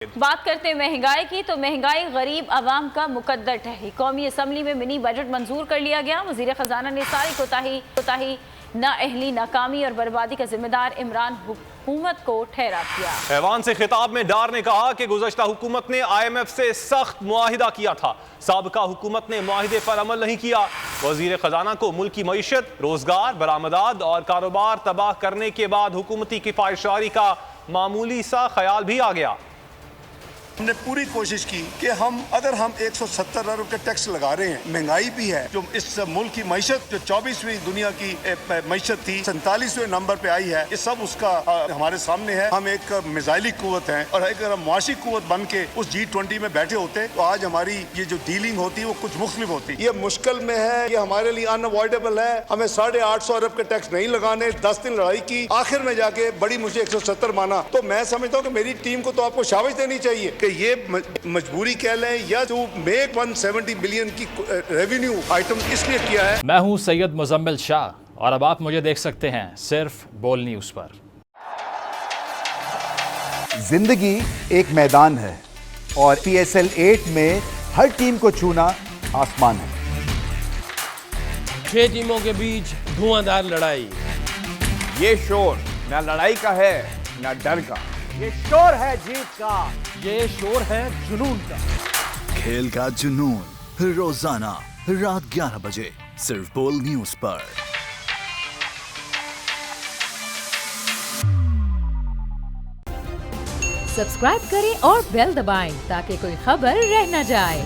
बात करते हैं महंगाई की, तो महंगाई गरीब आवाम का मुकद्दर ठहरी। कौमी असम्बली में मिनी बजट मंजूर कर लिया गया। वज़ीर ख़जाना ने सारी कोताही, नाअहली, नाकामी और बर्बादी का जिम्मेदार इमरान हुकूमत को ठहरा दिया। ऐवान से खिताब में डार ने कहा कि गुज़श्ता हुकूमत ने IMF से सख्त मुआहिदा किया था, साबिका हुकूमत ने मुआहिदे पर अमल नहीं किया। वज़ीर ख़जाना को मुल्क की मईशत, रोजगार, बरामदात और कारोबार तबाह करने के बाद हुकूमती किफ़ायतशारी का मामूली सा ख्याल भी आ गया। हमने पूरी कोशिश की कि अगर हम 170 अरब के टैक्स लगा रहे हैं, महंगाई भी है, जो इस मुल्क की मईशत जो 24वीं दुनिया की मईशत थी 47वें नंबर पे आई है, ये सब उसका हमारे सामने है। हम एक मिसाइली कुव्वत हैं और अगर हम मुआशी कुव्वत बन के उस G20 में बैठे होते तो आज हमारी ये जो डीलिंग होती है वो कुछ मुख्तलिफ होती। ये मुश्किल में है, ये हमारे लिए अनअवॉइडेबल है। हमें 850 अरब के टैक्स नहीं लगाने। 10 दिन लड़ाई की, आखिर में जाके बड़ी मुझे 170 माना। तो मैं समझता हूँ कि मेरी टीम को तो आपको शाबाश देनी चाहिए कि ये मजबूरी कह लें या तो मेक 170 बिलियन की रेवेन्यू आइटम इसलिए किया है। मैं हूं सैयद मुजम्मिल शाह और अब आप मुझे देख सकते हैं सिर्फ बोल न्यूज पर। जिंदगी एक मैदान है और PSL 8 में हर टीम को चुना आसमान है। 6 टीमों के बीच धुआंधार लड़ाई। ये शोर न लड़ाई का है न डर का, ये शोर है जीत का, ये शोर है जुनून का। खेल का जुनून रोजाना रात 11 बजे सिर्फ बोल न्यूज पर। सब्सक्राइब करें और बेल दबाएं ताकि कोई खबर रह न जाए।